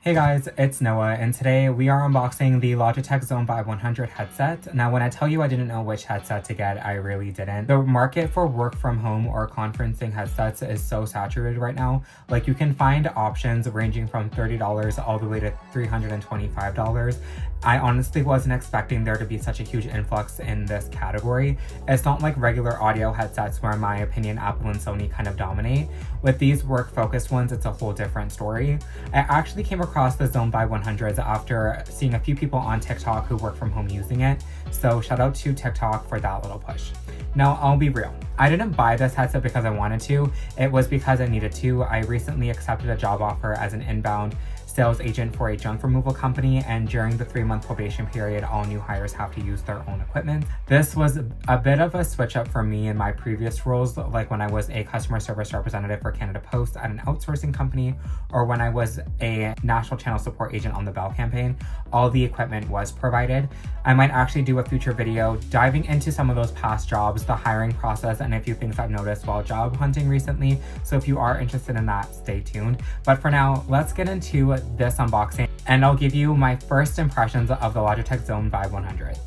Hey guys, it's Noah, and today we are unboxing the Logitech Zone Vibe 100 headset. Now, when I tell you I didn't know which headset to get, I really didn't. The market for work from home or conferencing headsets is so saturated right now. Like, you can find options ranging from $30 all the way to $325. I honestly wasn't expecting there to be such a huge influx in this category. It's not like regular audio headsets where, in my opinion, Apple and Sony kind of dominate. With these work-focused ones, it's a whole different story. I actually came across the Zone Vibe 100s after seeing a few people on TikTok who work from home using it, so shout out to TikTok for that little push. Now, I'll be real. I didn't buy this headset because I wanted to. It was because I needed to. I recently accepted a job offer as an inbound sales agent for a junk removal company, and during the 3-month probation period, all new hires have to use their own equipment. This was a bit of a switch up for me in my previous roles, like when I was a customer service representative for Canada Post at an outsourcing company, or when I was a national channel support agent on the Bell campaign. All the equipment was provided. I might actually do a future video diving into some of those past jobs, the hiring process, and a few things I've noticed while job hunting recently. So if you are interested in that, stay tuned. But for now, let's get into this unboxing, and I'll give you my first impressions of the Logitech Zone Vibe 100s.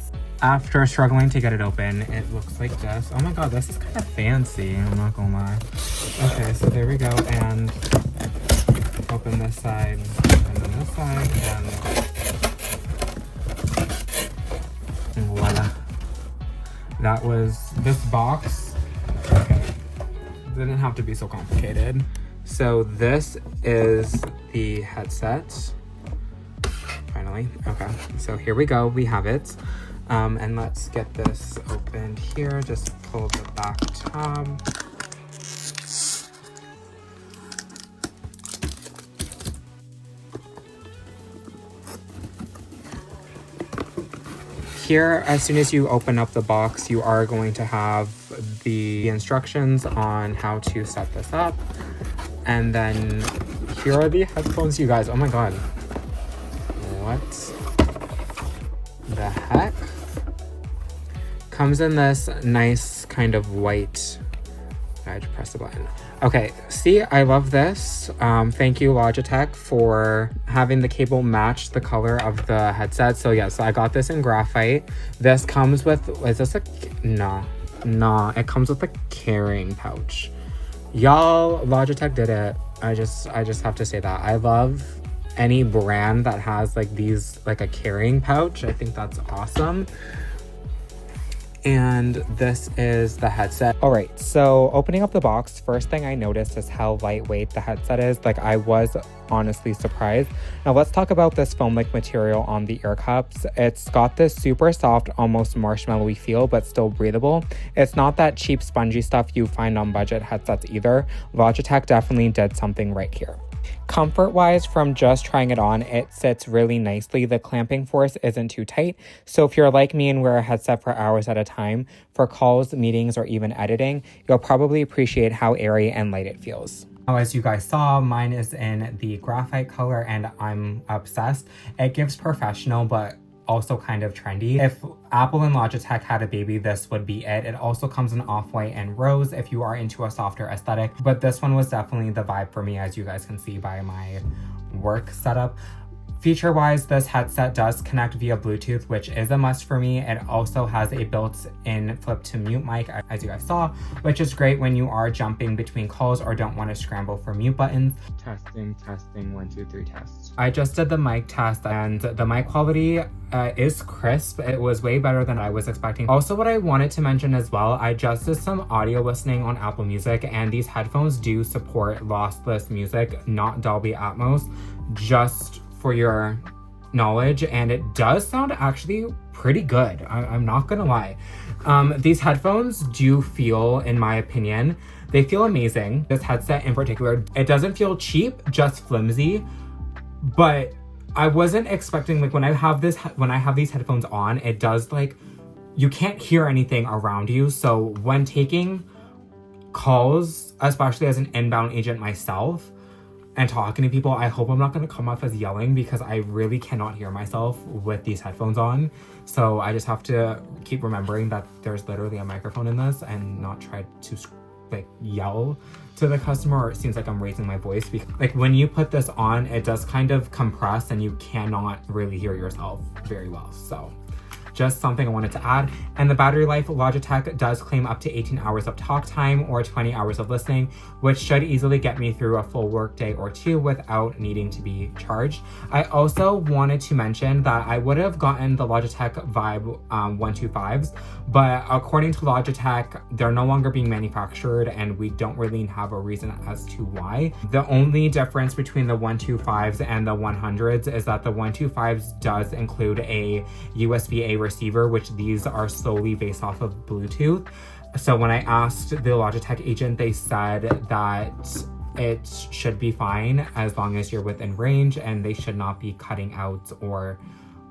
After struggling to get it open, it looks like this. Oh my god, this is kind of fancy, I'm not gonna lie. Okay, so there we go, and open this side, and then this side, and voila. That was this box. Okay, didn't have to be so complicated. So this is the headset. Finally, okay. So here we go, we have it. And let's get this opened here. Just pull the back tab. Here, as soon as you open up the box, you are going to have the instructions on how to set this up. And then here are the headphones, you guys. Oh my god. What the heck? Comes in this nice kind of white. I had to press the button. Okay, see, I love this. Thank you, Logitech, for having the cable match the color of the headset. So yes, I got this in graphite. This comes with, is this a, no, it comes with a carrying pouch. Y'all, Logitech did it. I just have to say that. I love any brand that has like these, like a carrying pouch. I think that's awesome. And this is the headset. All right, so opening up the box, first thing I noticed is how lightweight the headset is. Like, I was honestly surprised. Now let's talk about this foam-like material on the ear cups. It's got this super soft, almost marshmallowy feel, but still breathable. It's not that cheap spongy stuff you find on budget headsets either. Logitech definitely did something right here. Comfort-wise, from just trying it on, it sits really nicely. The clamping force isn't too tight, so if you're like me and wear a headset for hours at a time, for calls, meetings, or even editing, you'll probably appreciate how airy and light it feels. Now, as you guys saw, mine is in the graphite color, and I'm obsessed. It gives professional, but also kind of trendy. If Apple and Logitech had a baby, this would be it. It also comes in off-white and rose if you are into a softer aesthetic, but this one was definitely the vibe for me, as you guys can see by my work setup. Feature-wise, this headset does connect via Bluetooth, which is a must for me. It also has a built-in flip-to-mute mic, as you guys saw, which is great when you are jumping between calls or don't want to scramble for mute buttons. Testing, 1, 2, 3, test. I just did the mic test, and the mic quality is crisp. It was way better than I was expecting. Also, what I wanted to mention as well, I just did some audio listening on Apple Music, and these headphones do support lossless music, not Dolby Atmos, just for your knowledge, and it does sound actually pretty good. I'm not gonna lie. These headphones do feel, in my opinion, they feel amazing. This headset in particular, it doesn't feel cheap, just flimsy, but I wasn't expecting, like, when I have these headphones on, it does, like, you can't hear anything around you. So when taking calls, especially as an inbound agent myself, and talking to people, I hope I'm not going to come off as yelling, because I really cannot hear myself with these headphones on. So I just have to keep remembering that there's literally a microphone in this and not try to like yell to the customer, or it seems like I'm raising my voice, because like when you put this on, it does kind of compress and you cannot really hear yourself very well. So just something I wanted to add. And the battery life, Logitech does claim up to 18 hours of talk time or 20 hours of listening, which should easily get me through a full work day or two without needing to be charged. I also wanted to mention that I would have gotten the Logitech Vibe 125s, but according to Logitech, they're no longer being manufactured and we don't really have a reason as to why. The only difference between the 125s and the 100s is that the 125s does include a USB-A receiver, which these are solely based off of Bluetooth. So when I asked the Logitech agent, they said that it should be fine as long as you're within range and they should not be cutting out or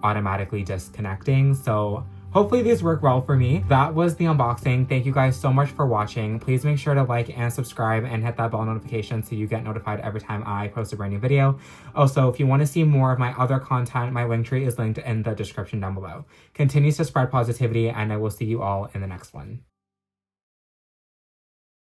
automatically disconnecting. So hopefully these work well for me. That was the unboxing. Thank you guys so much for watching. Please make sure to like and subscribe and hit that bell notification so you get notified every time I post a brand new video. Also, if you want to see more of my other content, my link tree is linked in the description down below. Continue to spread positivity and I will see you all in the next one.